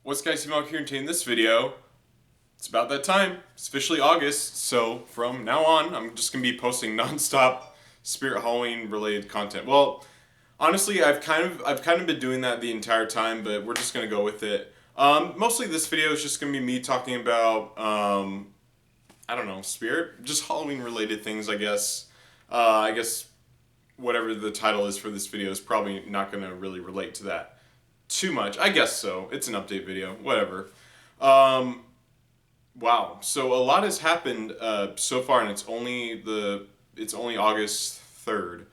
What's guys, Emo here, and in this video, it's about that time. It's officially August, so from now on, I'm just gonna be posting non-stop Spirit Halloween related content. Well, honestly, I've kind of been doing that the entire time, but we're just gonna go with it. Mostly this video is just gonna be me talking about I don't know, Spirit, just Halloween related things, I guess. I guess whatever the title is for this video is probably not gonna really relate to that too much. I guess so. It's an update video. Whatever. Um, wow. So a lot has happened so far, and it's only August 3rd.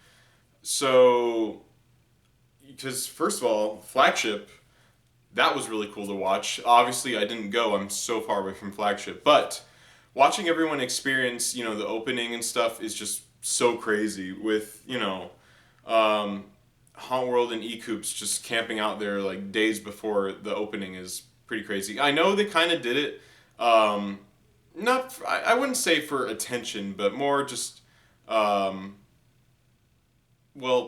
So because first of all, flagship, that was really cool to watch. Obviously, I didn't go. I'm so far away from flagship, but watching everyone experience, the opening and stuff is just so crazy. With Haunt World and E-Coops just camping out there like days before the opening is pretty crazy. I know they kind of did it, not I wouldn't say for attention, but more just well,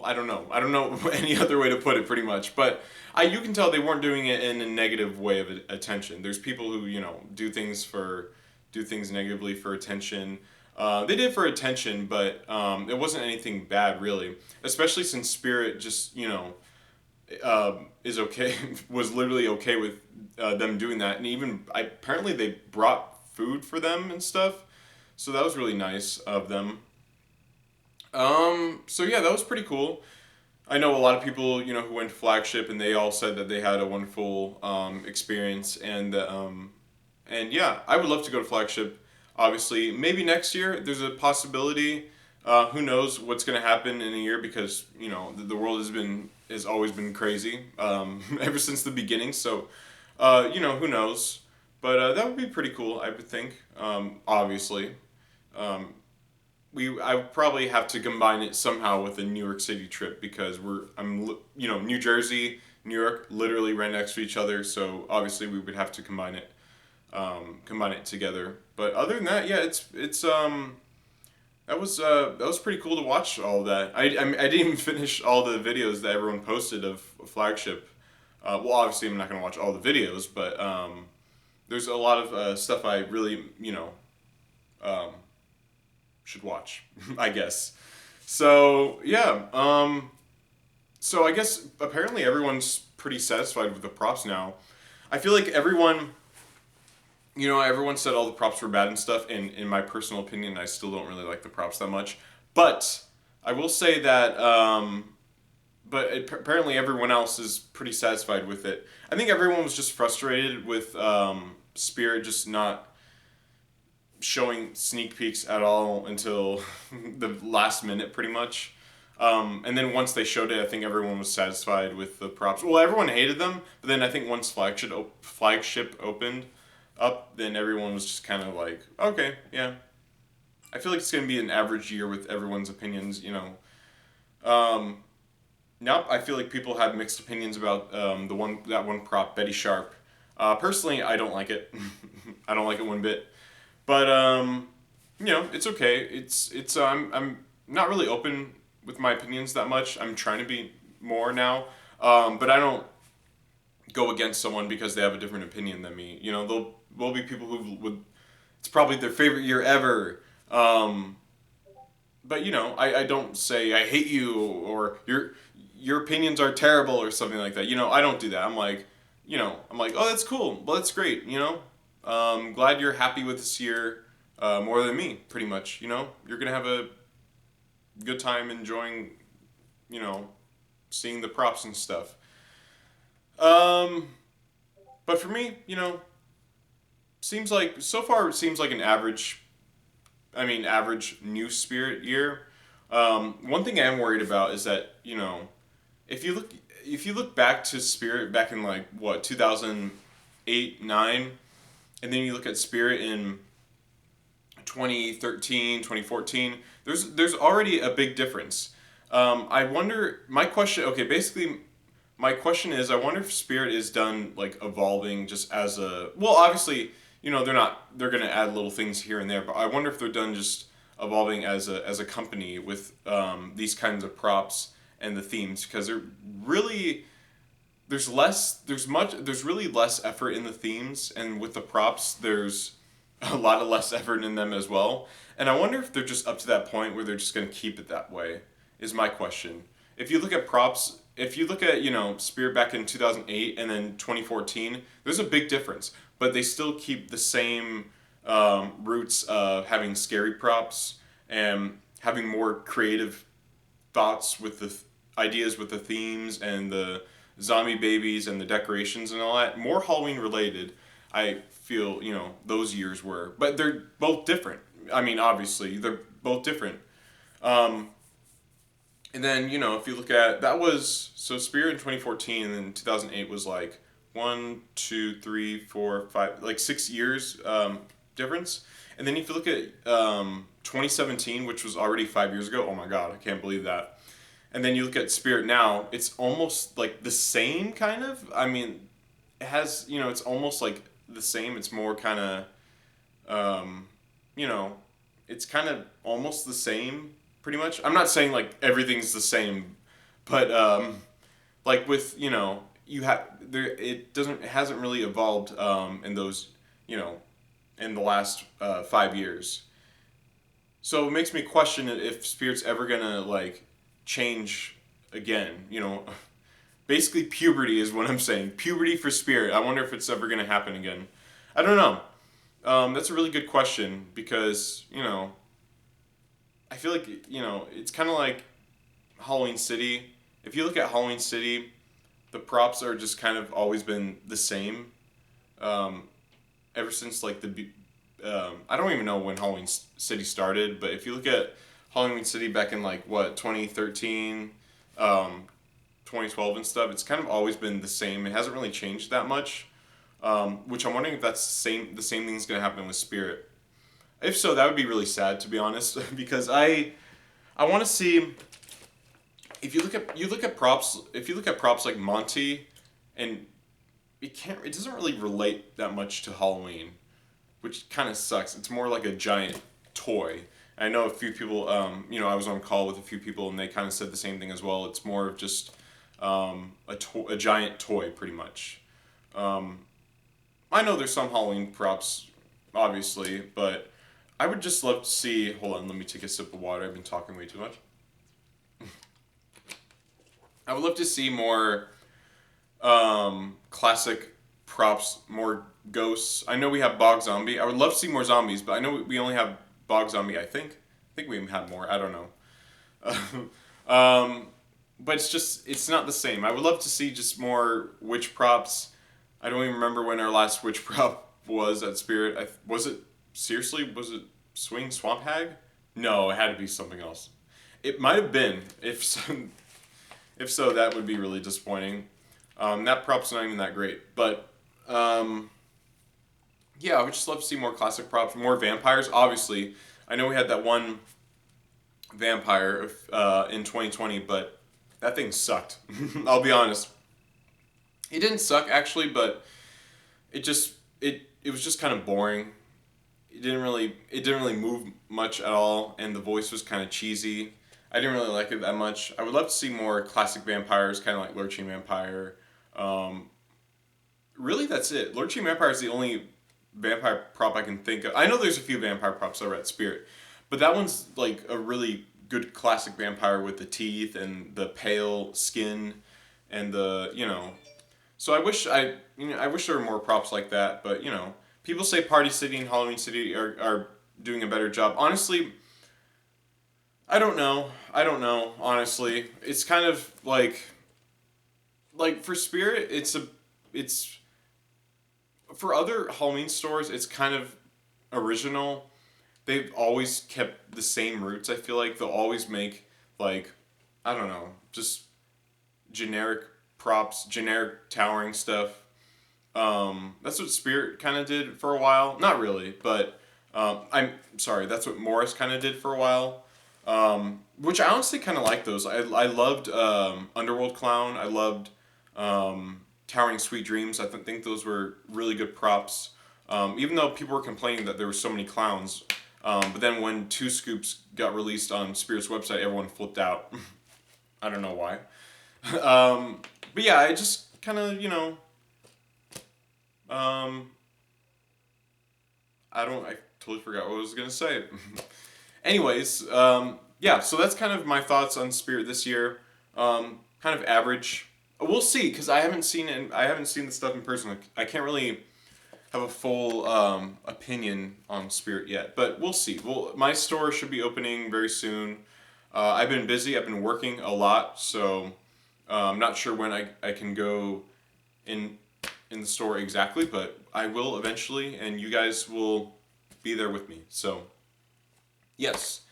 I don't know any other way to put it pretty much, but you can tell they weren't doing it in a negative way of attention. There's people who do things negatively for attention. They did for attention, but it wasn't anything bad really. Especially since Spirit just is okay was literally okay with them doing that, and even apparently they brought food for them and stuff. So that was really nice of them. So yeah, that was pretty cool. I know a lot of people, who went to flagship, and they all said that they had a wonderful experience, and yeah, I would love to go to flagship. Obviously, maybe next year. There's a possibility. Who knows what's going to happen in a year, because the world has always been crazy ever since the beginning. So who knows? But that would be pretty cool, I would think. Obviously. Um, I would probably have to combine it somehow with a New York City trip, because New Jersey, New York, literally right next to each other. So obviously we would have to combine it together. But other than that, yeah, it's that was pretty cool to watch all of that. I didn't even finish all the videos that everyone posted of flagship. Well, obviously I'm not gonna watch all the videos, but there's a lot of stuff I really um, should watch, I guess. So yeah, so I guess apparently everyone's pretty satisfied with the props now. I feel like everyone said all the props were bad and stuff, and in my personal opinion, I still don't really like the props that much. But I will say that, apparently everyone else is pretty satisfied with it. I think everyone was just frustrated with Spirit just not showing sneak peeks at all until the last minute, pretty much. And then once they showed it, I think everyone was satisfied with the props. Well, everyone hated them, but then I think once flagship opened up, then everyone was just kind of like, okay, yeah. I feel like it's gonna be an average year with everyone's opinions. Nope. I feel like people had mixed opinions about that one prop, Betty Sharp. Personally, I don't like it. I don't like it one bit. But it's okay. I'm not really open with my opinions that much. I'm trying to be more now. But I don't go against someone because they have a different opinion than me. There'll will be people who would. It's probably their favorite year ever. But I don't say I hate you, or your opinions are terrible or something like that. I don't do that. I'm like, oh, that's cool. Well, that's great. Glad you're happy with this year more than me, pretty much. You're gonna have a good time enjoying, seeing the props and stuff. Um, but for me, seems like so far it seems like an average new Spirit year. One thing I am worried about is that if you look if you look back to Spirit back in like what 2008 9, and then you look at Spirit in 2013 2014, there's already a big difference. I wonder. My question. Okay, basically, my question is, I wonder if Spirit is done like evolving just as a. Well, obviously, they're not. They're gonna add little things here and there, but I wonder if they're done just evolving as a company with these kinds of props and the themes, because really there's really less effort in the themes, and with the props there's a lot of less effort in them as well. And I wonder if they're just up to that point where they're just going to keep it that way, is my question. If you look at props, if you look at, Spirit back in 2008 and then 2014, there's a big difference. But they still keep the same roots of having scary props and having more creative thoughts with the ideas with the themes and the zombie babies and the decorations and all that. More Halloween related, I feel, those years were. But they're both different. I mean, obviously, they're both different. And then, if you look at, that was, so Spirit in 2014 and then 2008 was like 1, 2, 3, 4, 5, like 6 years difference. And then if you look at 2017, which was already 5 years ago, oh my God, I can't believe that. And then you look at Spirit now, it's almost like the same kind of. I mean, it has, it's almost like the same. It's more kind of, it's kind of almost the same, pretty much. I'm not saying like everything's the same, but like with, you have there. It hasn't really evolved in those, in the last 5 years. So it makes me question if Spirit's ever gonna like change again. Basically puberty is what I'm saying. Puberty for Spirit. I wonder if it's ever gonna happen again. I don't know. That's a really good question because I feel like it's kind of like Halloween City. If you look at Halloween City, the props are just kind of always been the same. Ever since like I don't even know when Halloween City started, but if you look at Halloween City back in like what 2013, 2012 and stuff, it's kind of always been the same. It hasn't really changed that much, which I'm wondering if that's the same thing's gonna happen with Spirit. If so, that would be really sad, to be honest, because I want to see. If you look at props, if you look at props like Monty, and it doesn't really relate that much to Halloween, which kind of sucks. It's more like a giant toy. I know a few people, I was on call with a few people and they kind of said the same thing as well. It's more of just a giant toy, pretty much. I know there's some Halloween props, obviously, but I would just love to see. Hold on, let me take a sip of water. I've been talking way too much. I would love to see more classic props, more ghosts. I know we have Bog Zombie. I would love to see more zombies, but I know we only have Bog Zombie, I think. I think we even have more. I don't know. But it's not the same. I would love to see just more witch props. I don't even remember when our last witch prop was at Spirit. Was it Swing Swamp Hag? No, it had to be something else. It might have been. If so, that would be really disappointing. That prop's not even that great. But, yeah, I would just love to see more classic props, more vampires. Obviously, I know we had that one vampire in 2020, but that thing sucked. I'll be honest. It didn't suck, actually, but it was just kind of boring. It didn't really move much at all, and the voice was kind of cheesy. I didn't really like it that much. I would love to see more classic vampires, kind of like Lurching Vampire. Really, that's it. Lurching Vampire is the only vampire prop I can think of. I know there's a few vampire props over at Spirit, but that one's like a really good classic vampire with the teeth and the pale skin and So I wish there were more props like that, but people say Party City and Halloween City are doing a better job. Honestly, I don't know. Honestly, it's kind of like for Spirit, it's for other Halloween stores, it's kind of original. They've always kept the same roots. I feel like they'll always make I don't know, just generic props, generic towering stuff. That's what Spirit kind of did for a while. Not really, but I'm sorry. That's what Morris kind of did for a while. Which I honestly kind of like those. I loved Underworld Clown. I loved Towering Sweet Dreams. I think those were really good props. Even though people were complaining that there were so many clowns. But then when Two Scoops got released on Spirit's website, everyone flipped out. I don't know why. But yeah, kind of, you know, I totally forgot what I was gonna say. Anyways, yeah, so that's kind of my thoughts on Spirit this year. Kind of average. We'll see, because I haven't seen it. I haven't seen the stuff in person. I can't really have a full opinion on Spirit yet, but we'll see. Well, my store should be opening very soon. I've been busy. I've been working a lot, so I'm not sure when I can go in the store exactly, but I will eventually, and you guys will be there with me. So, yes,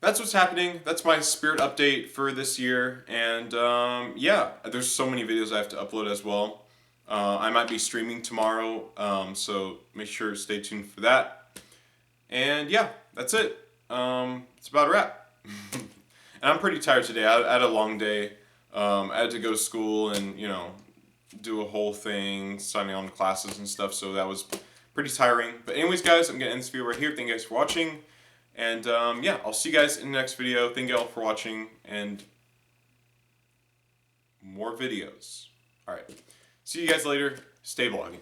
that's what's happening. That's my Spirit update for this year, and yeah, there's so many videos I have to upload as well. I might be streaming tomorrow, so make sure to stay tuned for that. And yeah, that's it. It's about a wrap. And I'm pretty tired today. I had a long day. I had to go to school and, you know, do a whole thing, signing on to classes and stuff, so that was pretty tiring. But anyways, guys, I'm going to end this video right here. Thank you guys for watching. And yeah, I'll see you guys in the next video. Thank you all for watching, and more videos. Alright. See you guys later. Stay vlogging.